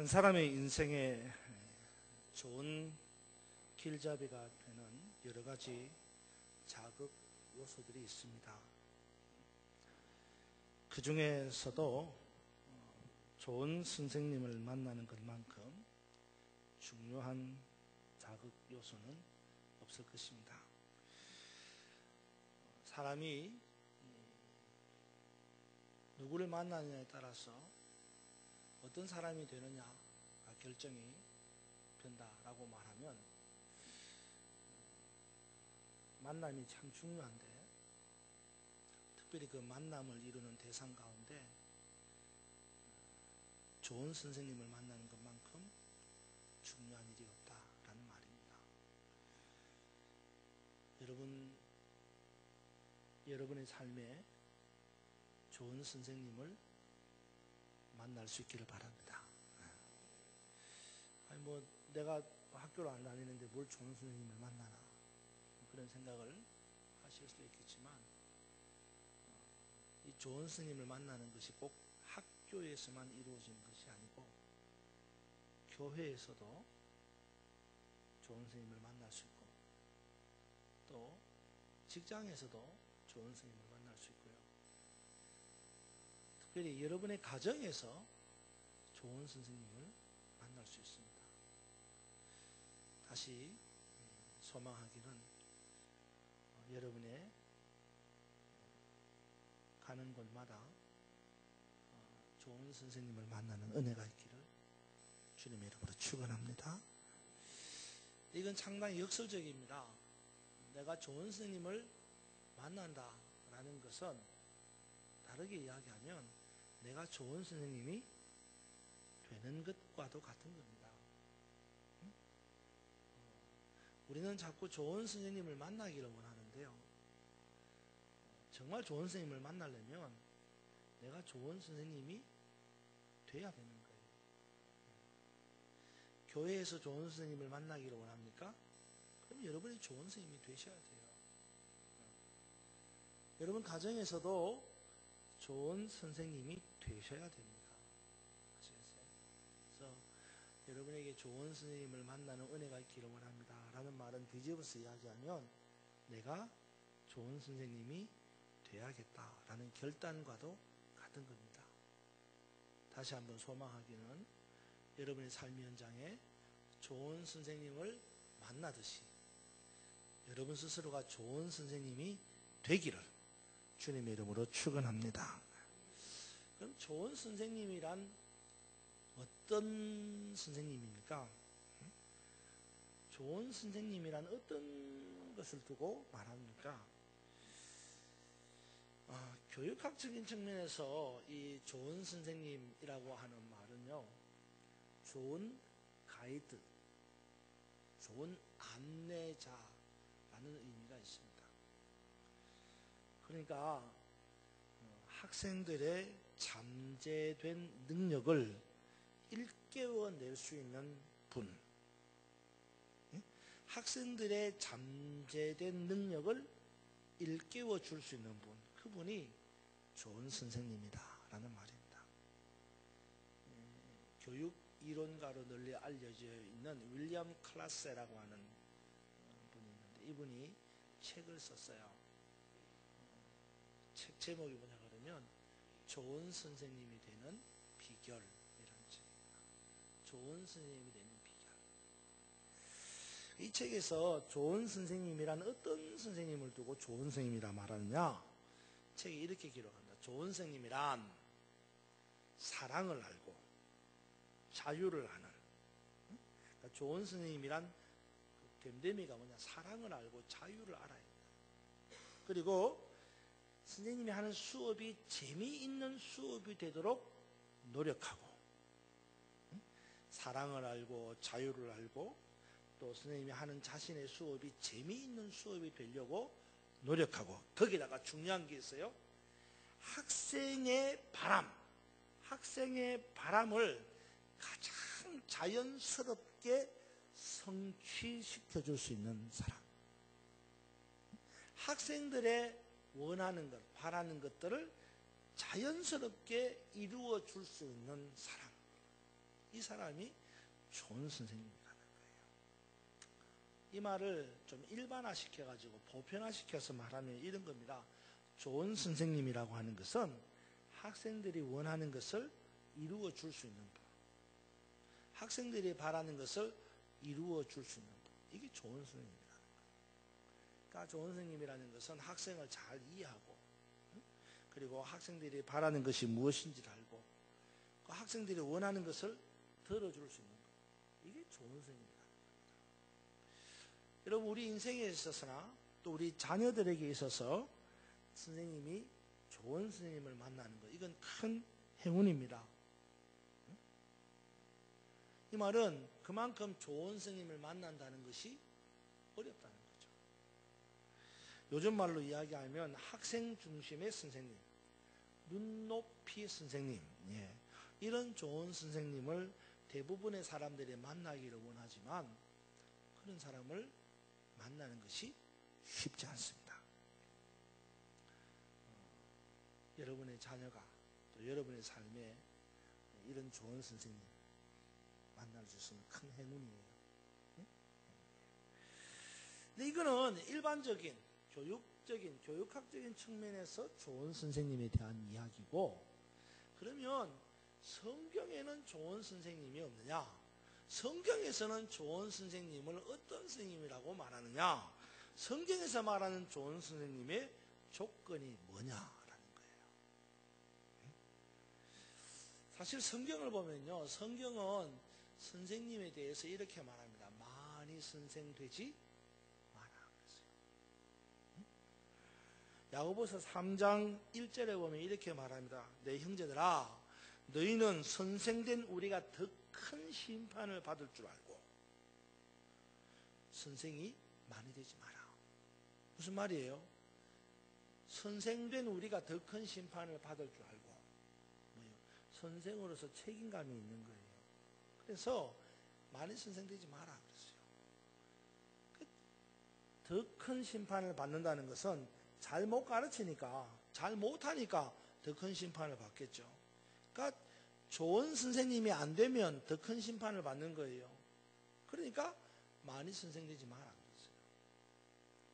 한 사람의 인생에 좋은 길잡이가 되는 여러 가지 자극 요소들이 있습니다. 그 중에서도 좋은 선생님을 만나는 것만큼 중요한 자극 요소는 없을 것입니다. 사람이 누구를 만나느냐에 따라서 어떤 사람이 되느냐가 결정이 된다라고 말하면 만남이 참 중요한데, 특별히 그 만남을 이루는 대상 가운데 좋은 선생님을 만나는 것만큼 중요한 일이 없다라는 말입니다. 여러분의 삶에 좋은 선생님을 만날 수 있기를 바랍니다. 아니 내가 학교를 안 다니는데 뭘 좋은 선생님을 만나나, 그런 생각을 하실 수도 있겠지만, 이 좋은 선생님을 만나는 것이 꼭 학교에서만 이루어지는 것이 아니고 교회에서도 좋은 선생님을 만날 수 있고, 또 직장에서도 좋은 선생님을 만날 수 있고요. 특별히 여러분의 가정에서 좋은 선생님을 만날 수 있습니다. 다시 소망하기는 여러분의 가는 곳마다 좋은 선생님을 만나는 은혜가 있기를 주님의 이름으로 축원합니다. 이건 상당히 역설적입니다. 내가 좋은 선생님을 만난다라는 것은 다르게 이야기하면 내가 좋은 선생님이 되는 것과도 같은 겁니다. 우리는 자꾸 좋은 선생님을 만나기를 원하는데요, 정말 좋은 선생님을 만나려면 내가 좋은 선생님이 돼야 되는 거예요. 교회에서 좋은 선생님을 만나기를 원합니까? 그럼 여러분이 좋은 선생님이 되셔야 돼요. 여러분 가정에서도 좋은 선생님이 되셔야 됩니다. 아시겠어요? 그래서 여러분에게 좋은 선생님을 만나는 은혜가 있기를 원합니다 라는 말은 뒤집어서 이야기하면 내가 좋은 선생님이 돼야겠다라는 결단과도 같은 겁니다. 다시 한번 소망하기는 여러분의 삶 현장에 좋은 선생님을 만나듯이 여러분 스스로가 좋은 선생님이 되기를 주님의 이름으로 축원합니다. 그럼 좋은 선생님이란 어떤 선생님입니까? 좋은 선생님이란 어떤 것을 두고 말합니까? 교육학적인 측면에서 이 좋은 선생님이라고 하는 말은요, 좋은 가이드, 좋은 안내자라는 의미가 있습니다. 그러니까 학생들의 잠재된 능력을 일깨워낼 수 있는 분, 학생들의 잠재된 능력을 일깨워줄 수 있는 분, 그분이 좋은 선생님이다 라는 말입니다. 교육 이론가로 널리 알려져 있는 윌리엄 클라세라고 하는 분이 있는데, 이분이 책을 썼어요. 책 제목이 뭐냐 그러면 좋은 선생님이 되는 비결이라는 책입니다. 좋은 선생님이 되는 비결. 이 책에서 좋은 선생님이란 어떤 선생님을 두고 좋은 선생님이라 말하느냐, 책이 이렇게 기록합니다. 좋은 선생님이란 사랑을 알고 자유를 아는, 그러니까 좋은 선생님이란 됨됨이가 뭐냐, 사랑을 알고 자유를 알아야 된다. 그리고 선생님이 하는 수업이 재미있는 수업이 되도록 노력하고, 사랑을 알고 자유를 알고 또 선생님이 하는 자신의 수업이 재미있는 수업이 되려고 노력하고, 거기다가 중요한 게 있어요. 학생의 바람을 가장 자연스럽게 성취시켜 줄 수 있는 사람, 학생들의 원하는 것, 바라는 것들을 자연스럽게 이루어 줄 수 있는 사람, 이 사람이 좋은 선생님이라는 거예요. 이 말을 좀 일반화시켜가지고 보편화시켜서 말하면 이런 겁니다. 좋은 선생님이라고 하는 것은 학생들이 원하는 것을 이루어 줄 수 있는 분, 학생들이 바라는 것을 이루어 줄 수 있는 분, 이게 좋은 선생님이라는 거예요. 그러니까 좋은 선생님이라는 것은 학생을 잘 이해하고, 그리고 학생들이 바라는 것이 무엇인지를 알고, 그 학생들이 원하는 것을 들어줄 수 있는 것, 이게 좋은 선생님이라는 겁니다. 여러분, 우리 인생에 있어서나 또 우리 자녀들에게 있어서 선생님이 좋은 선생님을 만나는 것, 이건 큰 행운입니다. 이 말은 그만큼 좋은 선생님을 만난다는 것이 어렵다는 거죠. 요즘 말로 이야기하면 학생 중심의 선생님, 눈높이 선생님, 이런 좋은 선생님을 대부분의 사람들이 만나기를 원하지만 그런 사람을 만나는 것이 쉽지 않습니다. 여러분의 자녀가 또 여러분의 삶에 이런 좋은 선생님 만날 수 있으면 큰 행운이에요. 근데 이거는 일반적인 교육학적인 측면에서 좋은 선생님에 대한 이야기고, 그러면 성경에는 좋은 선생님이 없느냐? 성경에서는 좋은 선생님을 어떤 선생님이라고 말하느냐? 성경에서 말하는 좋은 선생님의 조건이 뭐냐라는 거예요. 사실 성경을 보면요, 성경은 선생님에 대해서 이렇게 말합니다. 많이 선생되지 마라 그랬어요. 야고보서 3장 1절에 보면 이렇게 말합니다. 내 형제들아, 너희는 선생된 우리가 더 큰 심판을 받을 줄 알고 선생이 많이 되지 마라. 무슨 말이에요? 선생된 우리가 더 큰 심판을 받을 줄 알고, 선생으로서 책임감이 있는 거예요. 그래서 많이 선생되지 마라 그랬어요. 더 큰 심판을 받는다는 것은 잘 못 가르치니까, 잘 못하니까 더 큰 심판을 받겠죠. 그러니까 좋은 선생님이 안 되면 더 큰 심판을 받는 거예요. 그러니까 많이 선생되지 마라 그랬어요.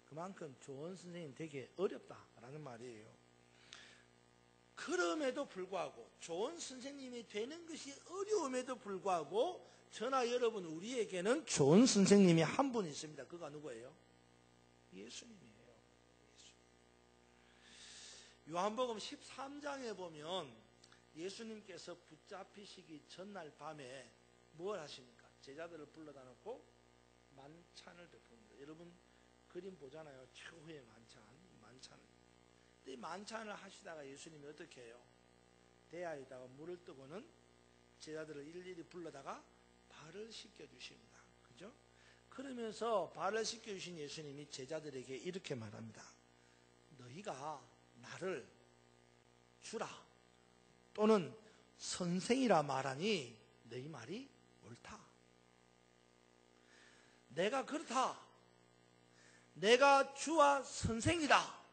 그만큼 좋은 선생님 되게 어렵다라는 말이에요. 그럼에도 불구하고, 좋은 선생님이 되는 것이 어려움에도 불구하고, 저나 여러분 우리에게는 좋은 선생님이 한 분 있습니다. 그가 누구예요? 예수님이에요. 요한복음 13장에 보면 예수님께서 붙잡히시기 전날 밤에 뭘 하십니까? 제자들을 불러다 놓고 만찬을 베풉니다. 여러분 그림 보잖아요. 최후의 만찬. 이 만찬을 하시다가 예수님이 어떻게 해요? 대야에다가 물을 뜨고는 제자들을 일일이 불러다가 발을 씻겨주십니다. 그죠? 그러면서 발을 씻겨주신 예수님이 제자들에게 이렇게 말합니다. 너희가 나를 주라 또는 선생이라 말하니 너희 말이 옳다. 내가 그렇다. 내가 주와 선생이다.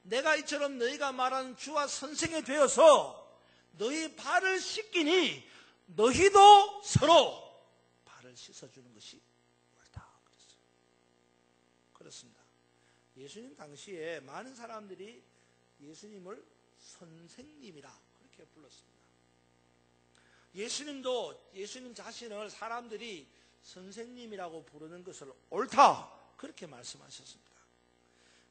내가 이처럼 너희가 말하는 주와 선생이 되어서 너희 발을 씻기니 너희도 서로 발을 씻어주는 것이 옳다 그랬어요. 그렇습니다. 예수님 당시에 많은 사람들이 예수님을 선생님이라 그렇게 불렀습니다. 예수님도 예수님 자신을 사람들이 선생님이라고 부르는 것을 옳다 그렇게 말씀하셨습니다.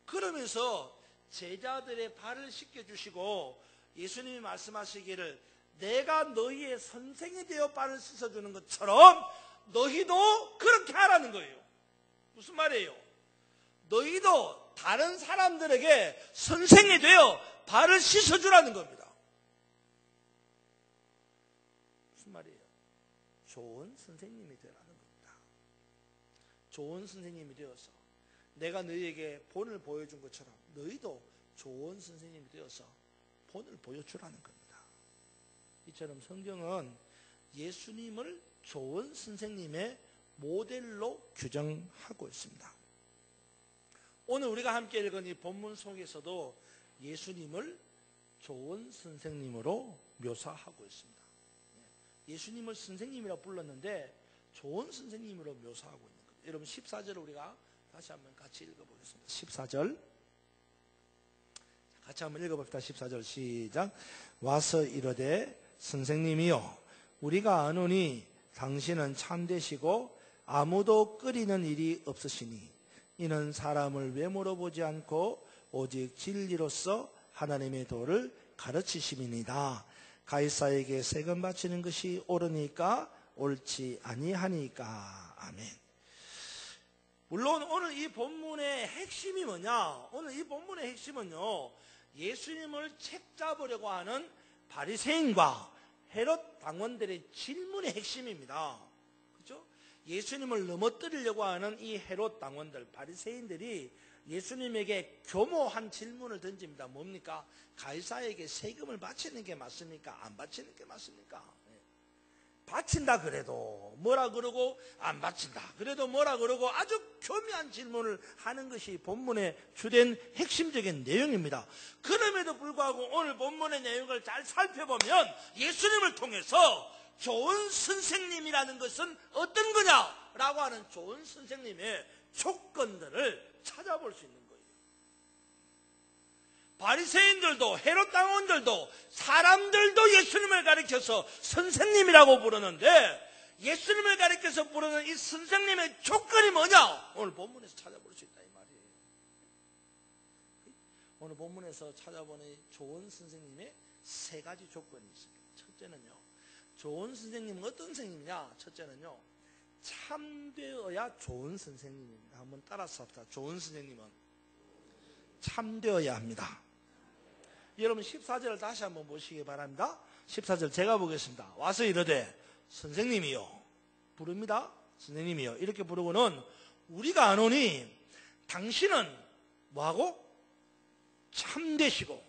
그러면서 제자들의 발을 씻겨주시고 예수님이 말씀하시기를 내가 너희의 선생이 되어 발을 씻어주는 것처럼 너희도 그렇게 하라는 거예요. 무슨 말이에요? 너희도 다른 사람들에게 선생이 되어 발을 씻어주라는 겁니다. 무슨 말이에요? 좋은 선생님이 되라는 겁니다. 좋은 선생님이 되어서 내가 너희에게 본을 보여준 것처럼 너희도 좋은 선생님이 되어서 본을 보여주라는 겁니다. 이처럼 성경은 예수님을 좋은 선생님의 모델로 규정하고 있습니다. 오늘 우리가 함께 읽은 이 본문 속에서도 예수님을 좋은 선생님으로 묘사하고 있습니다. 예수님을 선생님이라고 불렀는데 좋은 선생님으로 묘사하고 있는 거예요. 여러분 14절을 우리가 다시 한번 같이 읽어보겠습니다. 14절 같이 한번 읽어봅시다. 14절 시작. 와서 이르되 선생님이여 우리가 아노니 당신은 참되시고 아무도 끓이는 일이 없으시니 이는 사람을 외모로 보지 않고 오직 진리로서 하나님의 도를 가르치심이니이다. 가이사에게 세금 바치는 것이 옳으니까 옳지 아니하니까. 아멘. 물론 오늘 이 본문의 핵심이 뭐냐? 오늘 이 본문의 핵심은요, 예수님을 책잡으려고 하는 바리새인과 헤롯 당원들의 질문의 핵심입니다. 그렇죠? 예수님을 넘어뜨리려고 하는 이 헤롯 당원들, 바리새인들이 예수님에게 교모한 질문을 던집니다. 뭡니까? 가이사에게 세금을 바치는 게 맞습니까? 안 바치는 게 맞습니까? 바친다 그래도 뭐라 그러고 안 바친다 그래도 뭐라 그러고 아주 교묘한 질문을 하는 것이 본문의 주된 핵심적인 내용입니다. 그럼에도 불구하고 오늘 본문의 내용을 잘 살펴보면 예수님을 통해서 좋은 선생님이라는 것은 어떤 거냐라고 하는 좋은 선생님의 조건들을 찾아볼 수 있는 거예요. 바리새인들도 헤롯 당원들도 사람들도 예수님을 가리켜서 선생님이라고 부르는데 예수님을 가리켜서 부르는 이 선생님의 조건이 뭐냐? 오늘 본문에서 찾아볼 수 있다 이 말이에요. 오늘 본문에서 찾아보는 좋은 선생님의 세 가지 조건이 있습니다. 첫째는요, 좋은 선생님은 어떤 선생님이냐? 첫째는요, 참되어야 좋은 선생님입니다. 한번 따라서 합시다. 좋은 선생님은 참되어야 합니다. 여러분 14절을 다시 한번 보시기 바랍니다. 14절 제가 보겠습니다. 와서 이르되 선생님이요 부릅니다. 선생님이요 이렇게 부르고는 우리가 아노니 당신은 뭐하고? 참되시고.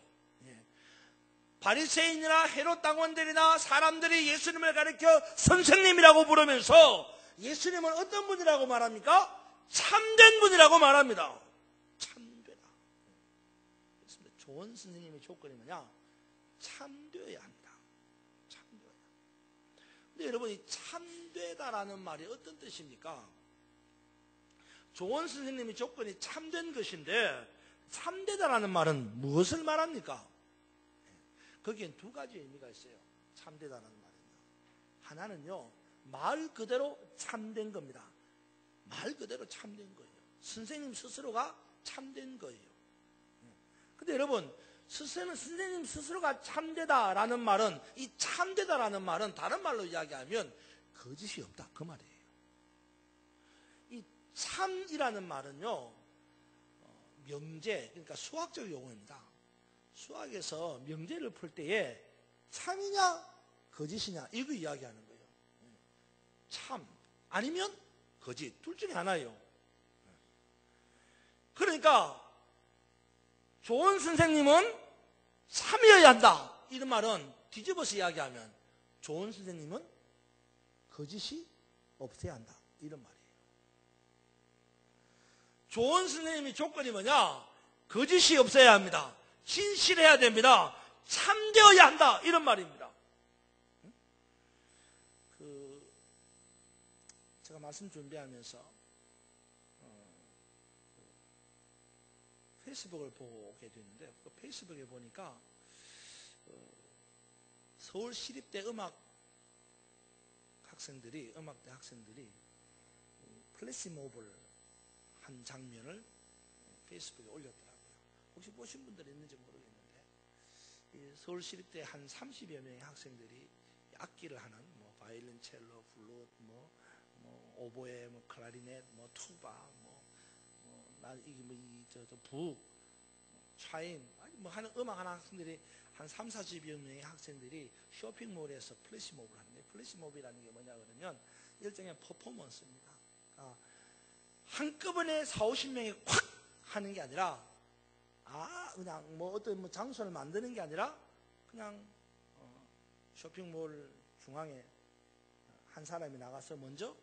바리새인이나 헤롯 당원들이나 사람들이 예수님을 가리켜 선생님이라고 부르면서 예수님은 어떤 분이라고 말합니까? 참된 분이라고 말합니다. 좋은 선생님의 조건이 뭐냐? 참되어야 합니다. 참되어야. 근데 여러분, 이 참되다라는 말이 어떤 뜻입니까? 좋은 선생님의 조건이 참된 것인데, 참되다라는 말은 무엇을 말합니까? 거기엔 두 가지 의미가 있어요. 참되다라는 말은요. 하나는요, 말 그대로 참된 겁니다. 말 그대로 참된 거예요. 선생님 스스로가 참된 거예요. 근데 여러분, 선생님 스스로가 참되다라는 말은, 이 참되다라는 말은 다른 말로 이야기하면 거짓이 없다 그 말이에요. 이 참이라는 말은요, 명제, 그러니까 수학적 용어입니다. 수학에서 명제를 풀 때에 참이냐 거짓이냐 이거 이야기하는 거예요. 참 아니면 거짓 둘 중에 하나예요. 그러니까 좋은 선생님은 참이어야 한다. 이런 말은 뒤집어서 이야기하면 좋은 선생님은 거짓이 없어야 한다. 이런 말이에요. 좋은 선생님의 조건이 뭐냐? 거짓이 없어야 합니다. 진실해야 됩니다. 참되어야 한다. 이런 말입니다. 제가 말씀 준비하면서 페이스북을 보게 됐는데 그 페이스북에 보니까 서울시립대 음악대 학생들이 플래시몹을 한 장면을 페이스북에 올렸더라고요. 혹시 보신 분들이 있는지 모르겠는데 서울시립대 한 30여 명의 학생들이 악기를 하는 뭐 바이올린, 첼로, 플룻, 뭐 오보에, 뭐 클라리넷, 뭐 투바, 북, 차임, 뭐 하는 음악 하는 학생들이 한 3, 40여 명의 학생들이 쇼핑몰에서 플래시몹을 하는데, 플래시몹이라는 게 뭐냐 그러면 일종의 퍼포먼스입니다. 한꺼번에 4, 50명이 확 하는 게 아니라 그냥 뭐 어떤 뭐 장소를 만드는 게 아니라 그냥 쇼핑몰 중앙에 한 사람이 나가서 먼저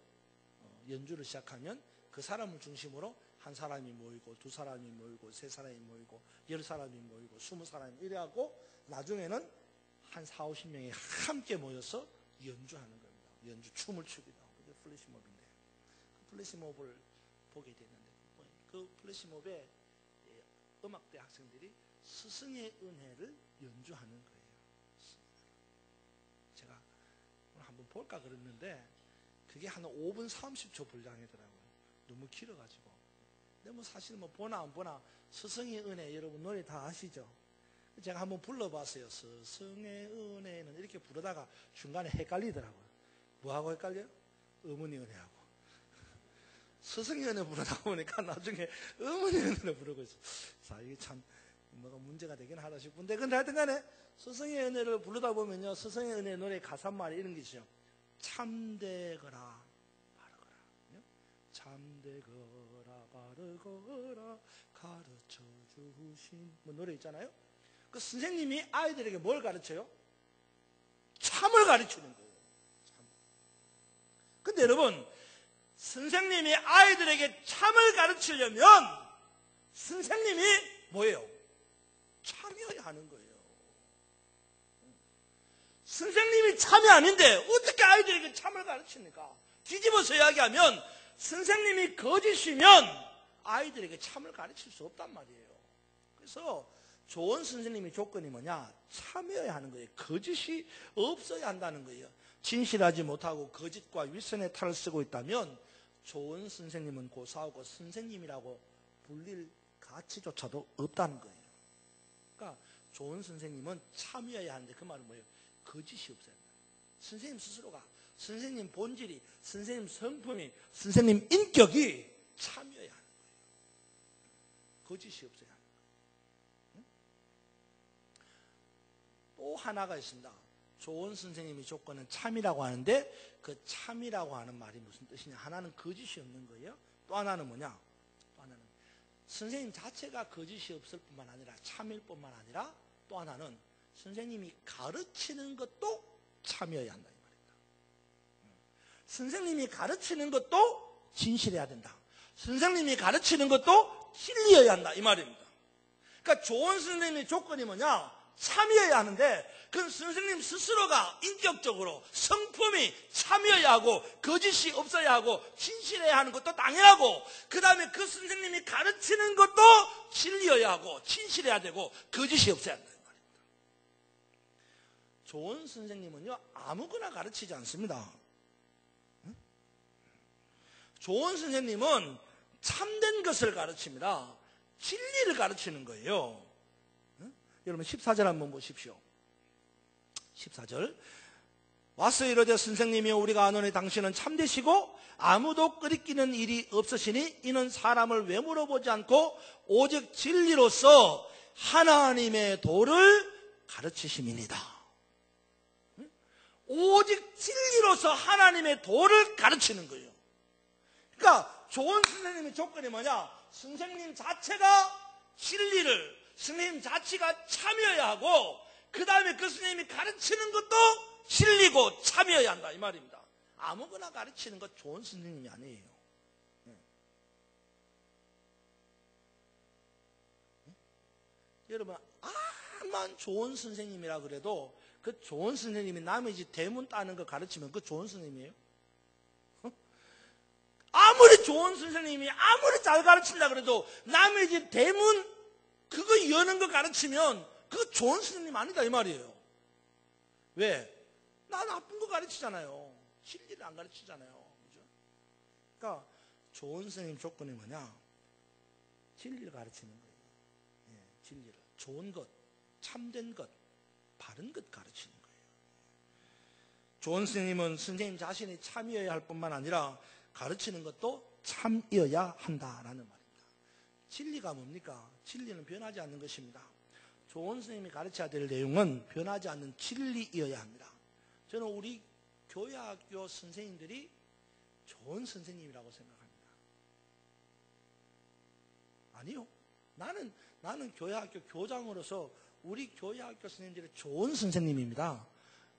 연주를 시작하면 그 사람을 중심으로 한 사람이 모이고 두 사람이 모이고 세 사람이 모이고 10사람이 모이고 20사람이 이래갖고 나중에는 한 4, 50명이 함께 모여서 연주하는 겁니다. 연주, 춤을 추기도 하고. 이게 플래시몹인데, 그 플래시몹을 보게 됐는데, 그 플래시몹에 음악대 학생들이 스승의 은혜를 연주하는 거예요. 제가 오늘 한번 볼까 그랬는데 그게 한 5분 30초 분량이더라고요. 너무 길어가지고. 근데 뭐 사실 뭐 보나 안 보나 스승의 은혜, 여러분 노래 다 아시죠? 제가 한번 불러봤어요. 스승의 은혜는 이렇게 부르다가 중간에 헷갈리더라고요. 뭐하고 헷갈려요? 어머니 은혜하고. 스승의 은혜 부르다 보니까 나중에 어머니 은혜를 부르고 있어요. 자, 이게 참 뭐가 문제가 되긴 하다 싶은데, 근데 하여튼 간에 스승의 은혜를 부르다 보면요, 스승의 은혜 노래 가사말이 이런 게 있죠. 참되거라 바르거라, 참되거라 바르거라 가르쳐 주신 뭐 노래 있잖아요. 그 선생님이 아이들에게 뭘 가르쳐요? 참을 가르치는 거예요. 참. 근데 여러분, 선생님이 아이들에게 참을 가르치려면 선생님이 뭐예요? 참여해야 하는 거예요. 선생님이 참이 아닌데 어떻게 아이들에게 참을 가르칩니까? 뒤집어서 이야기하면 선생님이 거짓이면 아이들에게 참을 가르칠 수 없단 말이에요. 그래서 좋은 선생님의 조건이 뭐냐? 참여해야 하는 거예요. 거짓이 없어야 한다는 거예요. 진실하지 못하고 거짓과 윗선의 탈을 쓰고 있다면 좋은 선생님은 고사하고 선생님이라고 불릴 가치조차도 없다는 거예요. 그러니까 좋은 선생님은 참여해야 하는데 그 말은 뭐예요? 거짓이 없어야 한다. 선생님 스스로가, 선생님 본질이, 선생님 성품이, 선생님 인격이 참여해야 하는 거예요. 거짓이 없어야 하는 거예요. 또 하나가 있습니다. 좋은 선생님의 조건은 참이라고 하는데 그 참이라고 하는 말이 무슨 뜻이냐? 하나는 거짓이 없는 거예요. 또 하나는 뭐냐? 또 하나는 선생님 자체가 거짓이 없을 뿐만 아니라 참일 뿐만 아니라 또 하나는 선생님이 가르치는 것도 참여해야 한다 이 말입니다. 선생님이 가르치는 것도 진실해야 된다. 선생님이 가르치는 것도 진리여야 한다 이 말입니다. 그러니까 좋은 선생님의 조건이 뭐냐? 참여해야 하는데 그 선생님 스스로가 인격적으로 성품이 참여해야 하고 거짓이 없어야 하고 진실해야 하는 것도 당연하고, 그 다음에 그 선생님이 가르치는 것도 진리여야 하고 진실해야 되고 거짓이 없어야 한다 이 말입니다. 좋은 선생님은요 아무거나 가르치지 않습니다. 좋은 선생님은 참된 것을 가르칩니다. 진리를 가르치는 거예요. 여러분 14절 한번 보십시오. 14절. 와서 이르되 선생님이여 우리가 아노니 당신은 참되시고 아무도 끄리끼는 일이 없으시니 이는 사람을 외모로 보지 않고 오직 진리로서 하나님의 도를 가르치심이니이다. 오직 진리로서 하나님의 도를 가르치는 거예요. 그러니까 좋은 선생님의 조건이 뭐냐? 선생님 자체가 진리를, 선생님 자체가 참여해야 하고 그 다음에 그 선생님이 가르치는 것도 진리고 참여해야 한다 이 말입니다. 아무거나 가르치는 것 좋은 선생님이 아니에요. 여러분 암만 좋은 선생님이라 그래도 그 좋은 선생님이 남의 집 대문 따는 거 가르치면 그 좋은 선생님이에요? 아무리 좋은 선생님이 아무리 잘 가르친다 그래도 남의 집 대문 그거 여는 거 가르치면 그거 좋은 선생님 아니다 이 말이에요. 왜? 나 나쁜 거 가르치잖아요. 진리를 안 가르치잖아요. 그죠? 그러니까 좋은 선생님 조건이 뭐냐? 진리를 가르치는 거예요. 예, 진리를. 좋은 것, 참된 것, 바른 것 가르치는 거예요. 좋은 선생님은 선생님 자신이 참여해야 할 뿐만 아니라 가르치는 것도 참여해야 한다라는 말입니다. 진리가 뭡니까? 진리는 변하지 않는 것입니다. 좋은 선생님이 가르쳐야 될 내용은 변하지 않는 진리이어야 합니다. 저는 우리 교회학교 선생님들이 좋은 선생님이라고 생각합니다. 아니요. 나는 교회학교 교장으로서 우리 교회학교 선생님들이 좋은 선생님입니다.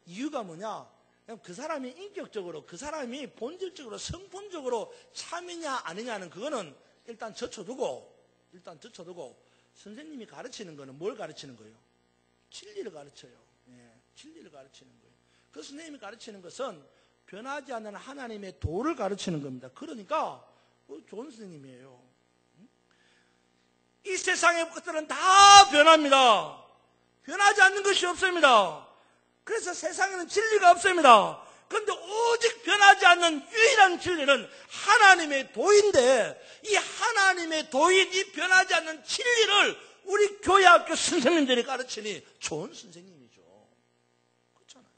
이유가 뭐냐? 그 사람이 인격적으로, 그 사람이 본질적으로, 성품적으로 참이냐 아니냐는 그거는 일단 젖혀두고 선생님이 가르치는 거는 뭘 가르치는 거예요? 진리를 가르쳐요. 예, 진리를 가르치는 거예요. 그 선생님이 가르치는 것은 변하지 않는 하나님의 도를 가르치는 겁니다. 그러니까 좋은 선생님이에요. 이 세상의 것들은 다 변합니다. 변하지 않는 것이 없습니다. 그래서 세상에는 진리가 없습니다. 그런데 오직 변하지 않는 유일한 진리는 하나님의 도인데, 이 하나님의 도인, 이 변하지 않는 진리를 우리 교회학교 선생님들이 가르치니 좋은 선생님이죠. 그렇잖아요.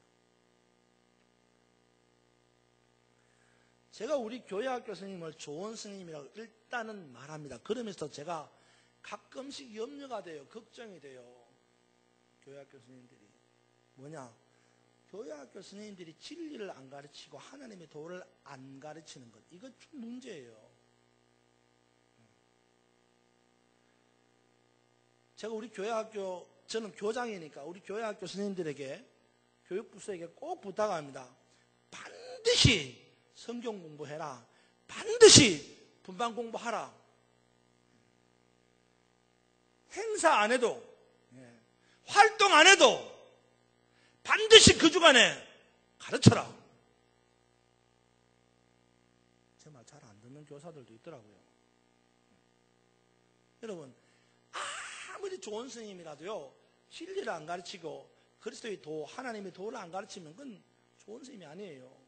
제가 우리 교회학교 선생님을 좋은 선생님이라고 일단은 말합니다. 그러면서 제가 가끔씩 염려가 돼요. 걱정이 돼요. 교회학교 선생님들이. 뭐냐? 교회학교 선생님들이 진리를 안 가르치고 하나님의 도를 안 가르치는 것. 이건 좀 문제예요. 제가 우리 교회학교, 저는 교장이니까 우리 교회학교 선생님들에게, 교육부서에게 꼭 부탁합니다. 반드시 성경 공부해라. 반드시 분반 공부하라. 행사 안 해도, 활동 안 해도 반드시 그 주간에 가르쳐라. 제 말 잘 안 듣는 교사들도 있더라고요. 여러분, 아무리 좋은 스님이라도요, 진리를 안 가르치고 그리스도의 도, 하나님의 도를 안 가르치면 그건 좋은 스님이 아니에요.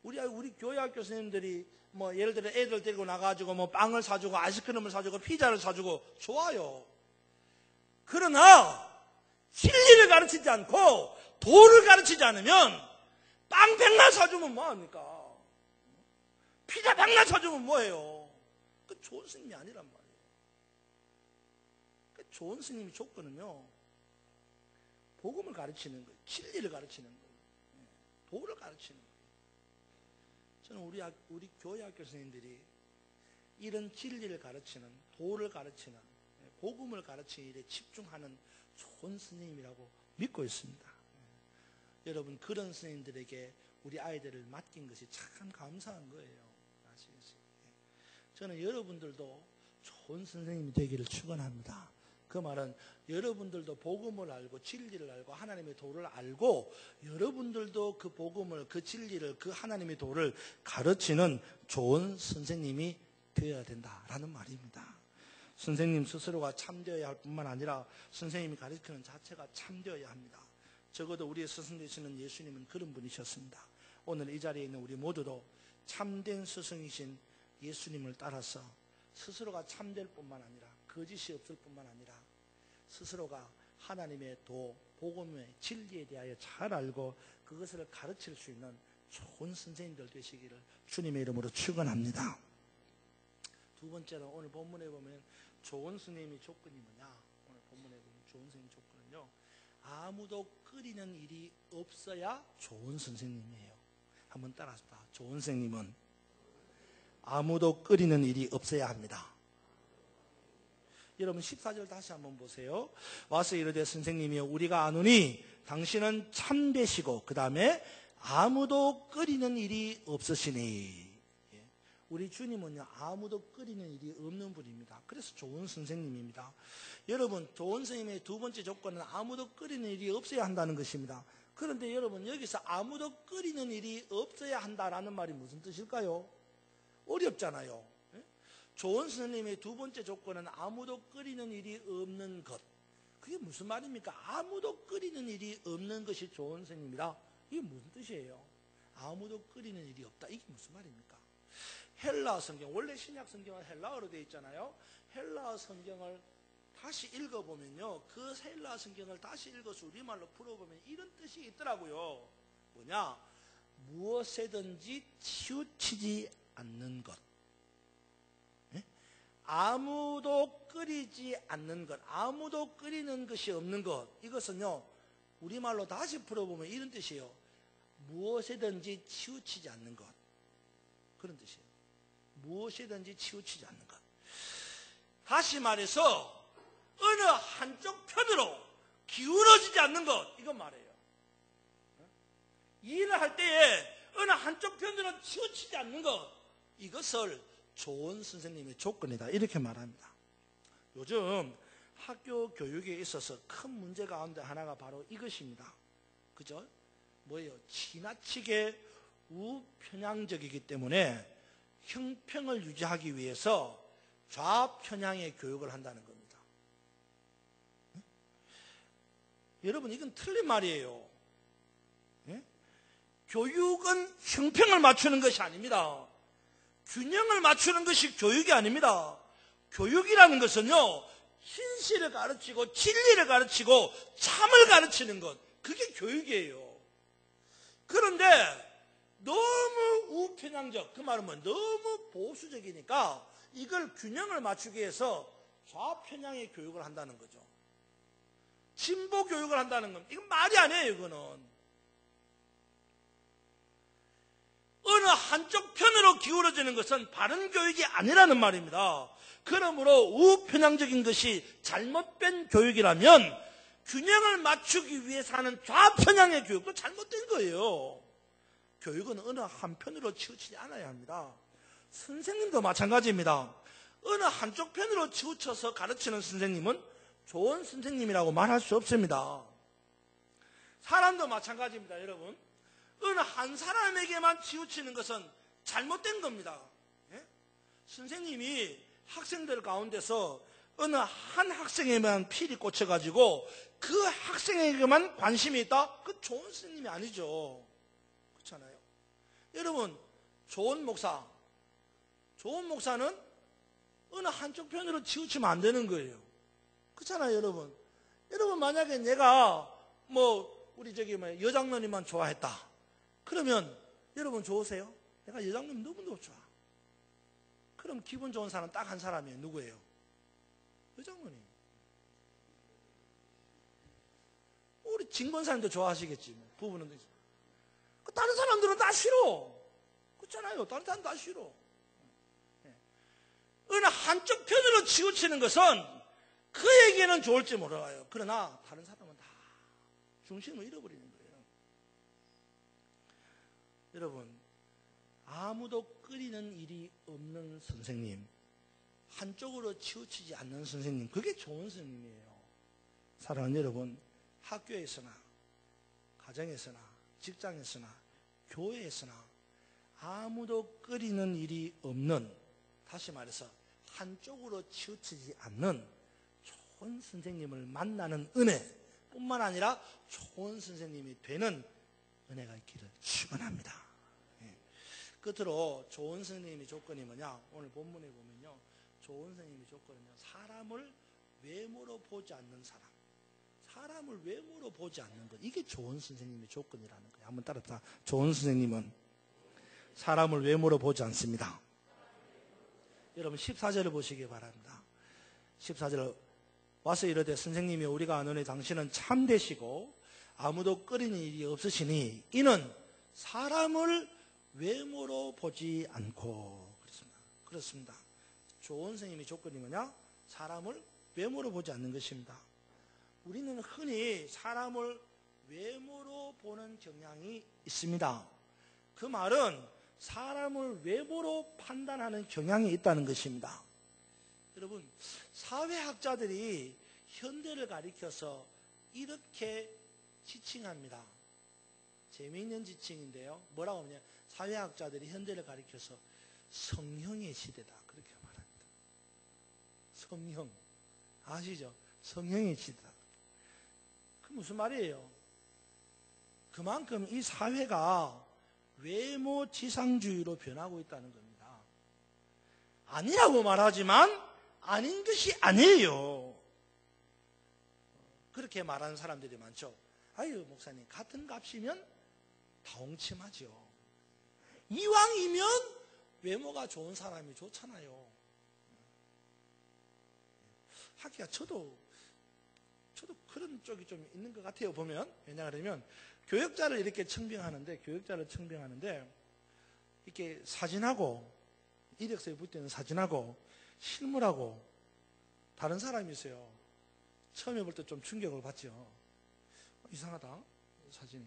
우리 교회학교 선생님들이 뭐 예를 들어 애들 데리고 나가지고 뭐 빵을 사주고 아이스크림을 사주고 피자를 사주고 좋아요. 그러나 진리를 가르치지 않고 도를 가르치지 않으면 빵 100만 사주면 뭐합니까? 피자 100만 사주면 뭐예요? 그 좋은 스님이 아니란 말이에요. 그 좋은 스님의 조건은요, 복음을 가르치는 거예요. 진리를 가르치는 거예요. 도를 가르치는 거예요. 저는 우리 교회학교 선생님들이 이런 진리를 가르치는, 도를 가르치는, 복음을 가르치는 일에 집중하는 좋은 선생님이라고 믿고 있습니다. 여러분, 그런 선생님들에게 우리 아이들을 맡긴 것이 참 감사한 거예요. 아시겠어요? 저는 여러분들도 좋은 선생님이 되기를 축원합니다. 그 말은 여러분들도 복음을 알고 진리를 알고 하나님의 도를 알고 여러분들도 그 복음을, 그 진리를, 그 하나님의 도를 가르치는 좋은 선생님이 되어야 된다라는 말입니다. 선생님 스스로가 참되어야 할 뿐만 아니라 선생님이 가르치는 자체가 참되어야 합니다. 적어도 우리의 스승 되시는 예수님은 그런 분이셨습니다. 오늘 이 자리에 있는 우리 모두도 참된 스승이신 예수님을 따라서 스스로가 참될 뿐만 아니라 거짓이 없을 뿐만 아니라 스스로가 하나님의 도, 복음의 진리에 대하여 잘 알고 그것을 가르칠 수 있는 좋은 선생님들 되시기를 주님의 이름으로 축원합니다. 두 번째로 오늘 본문에 보면 좋은 선생님의 조건이 뭐냐? 오늘 본문에 보면 좋은 선생님 조건은요, 아무도 끓이는 일이 없어야 좋은 선생님이에요. 한번 따라합시다. 좋은 선생님은 아무도 끓이는 일이 없어야 합니다. 여러분 14절 다시 한번 보세요. 와서 이르되 선생님이여 우리가 아노니 당신은 참되시고 그 다음에 아무도 끓이는 일이 없으시니. 우리 주님은요, 아무도 끓이는 일이 없는 분입니다. 그래서 좋은 선생님입니다. 여러분, 좋은 선생님의 두 번째 조건은 아무도 끓이는 일이 없어야 한다는 것입니다. 그런데 여러분, 여기서 아무도 끓이는 일이 없어야 한다라는 말이 무슨 뜻일까요? 어렵잖아요. 좋은 선생님의 두 번째 조건은 아무도 끓이는 일이 없는 것. 그게 무슨 말입니까? 아무도 끓이는 일이 없는 것이 좋은 선생님이라. 이게 무슨 뜻이에요? 아무도 끓이는 일이 없다. 이게 무슨 말입니까? 헬라어 성경, 원래 신약 성경은 헬라어로 되어 있잖아요. 헬라어 성경을 다시 읽어보면요, 그 헬라어 성경을 다시 읽어서 우리말로 풀어보면 이런 뜻이 있더라고요. 뭐냐? 무엇에든지 치우치지 않는 것. 아무도 끓이지 않는 것, 아무도 끓이는 것이 없는 것, 이것은요 우리말로 다시 풀어보면 이런 뜻이에요. 무엇에든지 치우치지 않는 것, 그런 뜻이에요. 무엇이든지 치우치지 않는 것. 다시 말해서 어느 한쪽 편으로 기울어지지 않는 것, 이건 말이에요. 일을 할 때에 어느 한쪽 편으로 치우치지 않는 것, 이것을 좋은 선생님의 조건이다, 이렇게 말합니다. 요즘 학교 교육에 있어서 큰 문제 가운데 하나가 바로 이것입니다. 그죠? 뭐예요? 지나치게 우편향적이기 때문에 형평을 유지하기 위해서 좌편향의 교육을 한다는 겁니다. 여러분, 이건 틀린 말이에요. 교육은 형평을 맞추는 것이 아닙니다. 균형을 맞추는 것이 교육이 아닙니다. 교육이라는 것은요, 진실을 가르치고 진리를 가르치고 참을 가르치는 것, 그게 교육이에요. 그런데 너무 우편향적, 그 말은 뭐 너무 보수적이니까 이걸 균형을 맞추기 위해서 좌편향의 교육을 한다는 거죠. 진보 교육을 한다는 건 이건 말이 아니에요. 이거는 어느 한쪽 편으로 기울어지는 것은 바른 교육이 아니라는 말입니다. 그러므로 우편향적인 것이 잘못된 교육이라면 균형을 맞추기 위해서 하는 좌편향의 교육도 잘못된 거예요. 교육은 어느 한편으로 치우치지 않아야 합니다. 선생님도 마찬가지입니다. 어느 한쪽 편으로 치우쳐서 가르치는 선생님은 좋은 선생님이라고 말할 수 없습니다. 사람도 마찬가지입니다. 여러분, 어느 한 사람에게만 치우치는 것은 잘못된 겁니다. 선생님이 학생들 가운데서 어느 한 학생에만 필이 꽂혀가지고 그 학생에게만 관심이 있다? 그 좋은 선생님이 아니죠. 그렇잖아요. 여러분, 좋은 목사는 어느 한쪽 편으로 치우치면 안 되는 거예요. 그렇잖아요, 여러분. 여러분, 만약에 내가 우리 여장로님만 좋아했다. 그러면 여러분 좋으세요? 내가 여장로님 너무너무 좋아. 그럼 기분 좋은 사람 딱 한 사람이에요. 누구예요? 여장로님. 우리 진권사님도 좋아하시겠지. 부부는. 다른 사람들은 다 싫어. 그렇잖아요. 다른 사람 다 싫어. 어느 한쪽 편으로 치우치는 것은 그에게는 좋을지 몰라요. 그러나 다른 사람은 다 중심을 잃어버리는 거예요. 여러분, 아무도 끓이는 일이 없는 선생님, 한쪽으로 치우치지 않는 선생님, 그게 좋은 선생님이에요. 사랑하는 여러분, 학교에서나 가정에서나 직장에서나 교회에서나 아무도 끓이는 일이 없는, 다시 말해서 한쪽으로 치우치지 않는 좋은 선생님을 만나는 은혜뿐만 아니라 좋은 선생님이 되는 은혜가 있기를 축원합니다. 끝으로 좋은 선생님의 조건이 뭐냐? 오늘 본문에 보면요, 좋은 선생님의 조건은요, 사람을 외모로 보지 않는 사람, 사람을 외모로 보지 않는 것, 이게 좋은 선생님의 조건이라는 거예요. 한번 따라합시다. 좋은 선생님은 사람을 외모로 보지 않습니다. 여러분 14절을 보시기 바랍니다. 14절, 와서 이르되 선생님이 우리가 아노니 당신은 참되시고 아무도 끓이는 일이 없으시니 이는 사람을 외모로 보지 않고. 그렇습니다. 좋은 선생님의 조건이 뭐냐? 사람을 외모로 보지 않는 것입니다. 우리는 흔히 사람을 외모로 보는 경향이 있습니다. 그 말은 사람을 외모로 판단하는 경향이 있다는 것입니다. 여러분, 사회학자들이 현대를 가리켜서 이렇게 지칭합니다. 재미있는 지칭인데요. 뭐라고 하냐? 사회학자들이 현대를 가리켜서 성형의 시대다, 그렇게 말합니다. 성형, 아시죠? 성형의 시대다. 그 무슨 말이에요? 그만큼 이 사회가 외모 지상주의로 변하고 있다는 겁니다. 아니라고 말하지만 아닌 것이 아니에요. 그렇게 말하는 사람들이 많죠. 아유, 목사님, 같은 값이면 다홍침하죠. 이왕이면 외모가 좋은 사람이 좋잖아요. 하기야 저도 그런 쪽이 좀 있는 것 같아요, 보면. 왜냐하면 교역자를 이렇게 청빙하는데 이렇게 사진하고 이력서에 붙어있는 사진하고 실물하고 다른 사람이 있어요. 처음에 볼 때 좀 충격을 받죠. 이상하다, 사진이.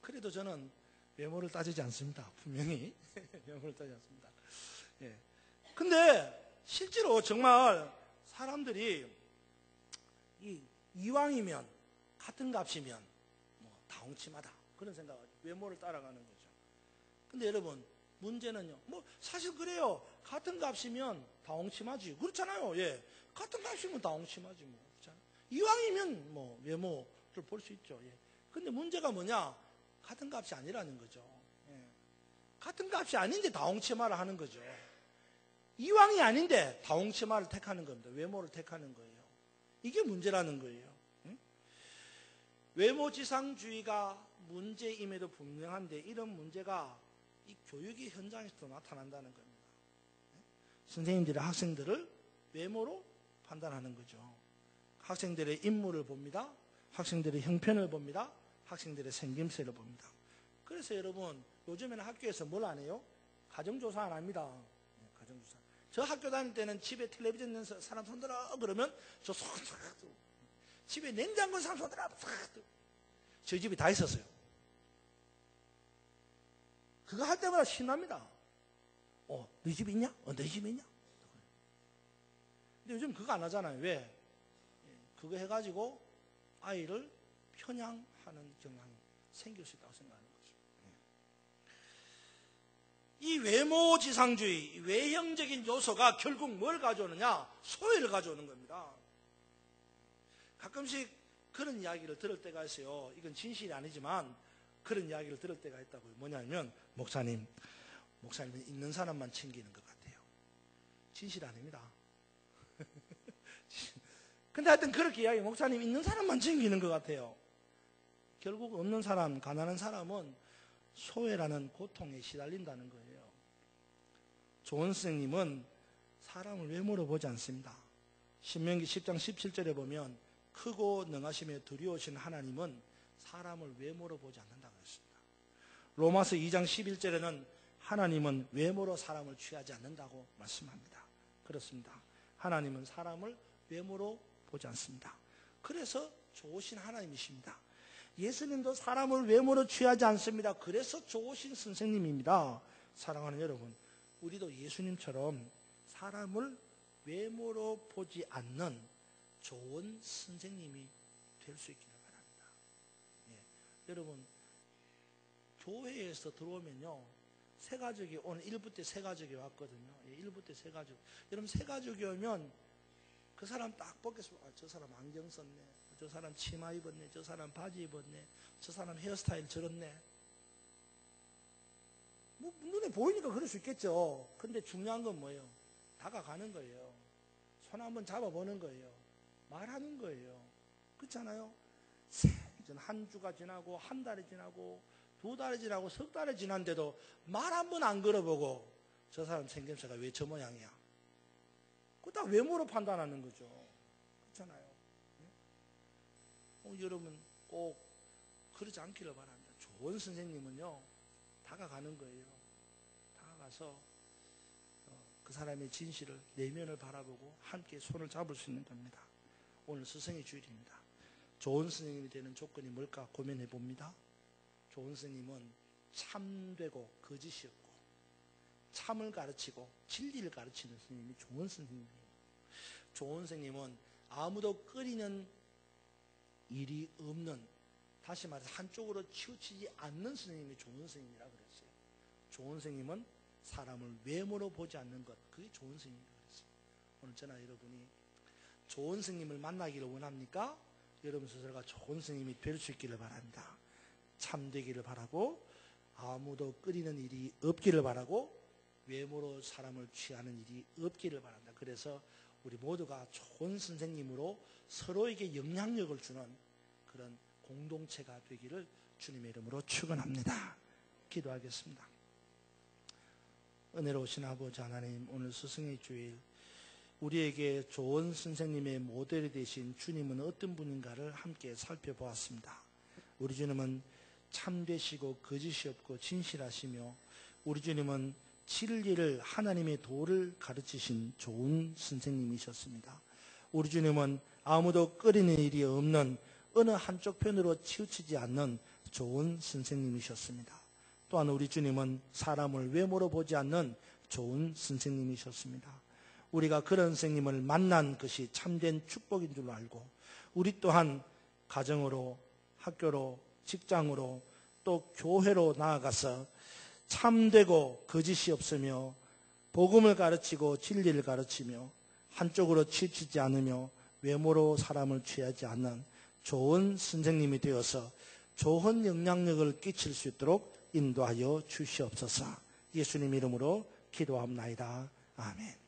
그래도 저는 외모를 따지지 않습니다. 분명히 외모를 따지지 않습니다. 근데 실제로 정말 사람들이 이왕이면 같은 값이면 뭐 다홍침하다 그런 생각, 외모를 따라가는 거죠. 근데 여러분 문제는요, 뭐 사실 그래요. 같은 값이면 다홍침하지, 그렇잖아요. 예, 같은 값이면 다홍침하지 뭐, 그렇잖아요. 이왕이면 뭐 외모를 볼 수 있죠. 예. 근데 문제가 뭐냐, 같은 값이 아니라는 거죠. 예. 같은 값이 아닌데 다홍침하를 하는 거죠. 이왕이 아닌데 다홍침하를 택하는 겁니다. 외모를 택하는 거예요. 이게 문제라는 거예요. 응? 외모지상주의가 문제임에도 분명한데 이런 문제가 이 교육의 현장에서도 나타난다는 겁니다. 선생님들이 학생들을 외모로 판단하는 거죠. 학생들의 인물을 봅니다. 학생들의 형편을 봅니다. 학생들의 생김새를 봅니다. 그래서 여러분 요즘에는 학교에서 뭘 안 해요? 가정조사 안 합니다. 가정조사. 저 학교 다닐 때는 집에 텔레비전 있는 사람 손들어 그러면 저 손, 집에 냉장고 사람 손들어, 저희 집에 다 있었어요. 그거 할 때마다 신납니다. 네 집에 있냐? 내 집에 있냐? 근데 요즘 그거 안 하잖아요. 왜? 그거 해가지고 아이를 편향하는 경향이 생길 수 있다고 생각하는 거죠. 이 외모지상주의, 외형적인 요소가 결국 뭘 가져오느냐? 소외를 가져오는 겁니다. 가끔씩 그런 이야기를 들을 때가 있어요. 이건 진실이 아니지만 그런 이야기를 들을 때가 있다고요. 뭐냐면 목사님은 있는 사람만 챙기는 것 같아요. 진실 아닙니다. 근데 하여튼 그렇게 이야기, 목사님 있는 사람만 챙기는 것 같아요. 결국 없는 사람, 가난한 사람은 소외라는 고통에 시달린다는 거예요. 좋은 선생님은 사람을 외모로 보지 않습니다. 신명기 10장 17절에 보면 크고 능하시며 두려우신 하나님은 사람을 외모로 보지 않는다고 했습니다. 로마서 2장 11절에는 하나님은 외모로 사람을 취하지 않는다고 말씀합니다. 그렇습니다. 하나님은 사람을 외모로 보지 않습니다. 그래서 좋으신 하나님이십니다. 예수님도 사람을 외모로 취하지 않습니다. 그래서 좋으신 선생님입니다. 사랑하는 여러분, 우리도 예수님처럼 사람을 외모로 보지 않는 좋은 선생님이 될 수 있기를 바랍니다. 예. 여러분, 교회에서 들어오면요, 새가족이 오늘 1부 때 새가족이 왔거든요. 예, 1부 때 새가족. 여러분, 새가족이 오면 그 사람 딱 보겠습니다. 저 사람 안경 썼네, 저 사람 치마 입었네, 저 사람 바지 입었네, 저 사람 헤어스타일 저렇네. 뭐 눈에 보이니까 그럴 수 있겠죠. 근데 중요한 건 뭐예요? 다가가는 거예요. 손 한번 잡아보는 거예요. 말하는 거예요. 그렇잖아요. 한 주가 지나고 한 달이 지나고 2달이 지나고 3달이 지났는데도 말 한 번 안 걸어보고 저 사람 생김새가 왜 저 모양이야? 그거 다 외모로 판단하는 거죠. 그렇잖아요. 여러분 꼭 그러지 않기를 바랍니다. 좋은 선생님은요, 다가가는 거예요. 다가가서 그 사람의 진실을, 내면을 바라보고 함께 손을 잡을 수 있는 겁니다. 오늘 스승의 주일입니다. 좋은 선생님이 되는 조건이 뭘까 고민해 봅니다. 좋은 선생님은 참되고 거짓이 없고 참을 가르치고 진리를 가르치는 선생님이 좋은 선생님이에요. 좋은 선생님은 아무도 끓이는 일이 없는, 다시 말해서 한쪽으로 치우치지 않는 선생님이 좋은 선생님이라고 그랬어요. 좋은 선생님은 사람을 외모로 보지 않는 것, 그게 좋은 선생님이라고 그랬어요. 오늘 저나 여러분이 좋은 선생님을 만나기를 원합니까? 여러분 스스로가 좋은 선생님이 될 수 있기를 바랍니다. 참되기를 바라고, 아무도 끓이는 일이 없기를 바라고, 외모로 사람을 취하는 일이 없기를 바랍니다. 그래서 우리 모두가 좋은 선생님으로 서로에게 영향력을 주는 그런 공동체가 되기를 주님의 이름으로 축원합니다. 기도하겠습니다. 은혜로우신 아버지 하나님, 오늘 스승의 주일, 우리에게 좋은 선생님의 모델이 되신 주님은 어떤 분인가를 함께 살펴보았습니다. 우리 주님은 참되시고 거짓이 없고 진실하시며, 우리 주님은 진리를, 하나님의 도를 가르치신 좋은 선생님이셨습니다. 우리 주님은 아무도 끓이는 일이 없는, 어느 한쪽 편으로 치우치지 않는 좋은 선생님이셨습니다. 또한 우리 주님은 사람을 외모로 보지 않는 좋은 선생님이셨습니다. 우리가 그런 선생님을 만난 것이 참된 축복인 줄 알고, 우리 또한 가정으로, 학교로, 직장으로, 또 교회로 나아가서 참되고 거짓이 없으며 복음을 가르치고 진리를 가르치며 한쪽으로 치우치지 않으며 외모로 사람을 취하지 않는 좋은 선생님이 되어서 좋은 영향력을 끼칠 수 있도록 인도하여 주시옵소서. 예수님 이름으로 기도합나이다. 아멘.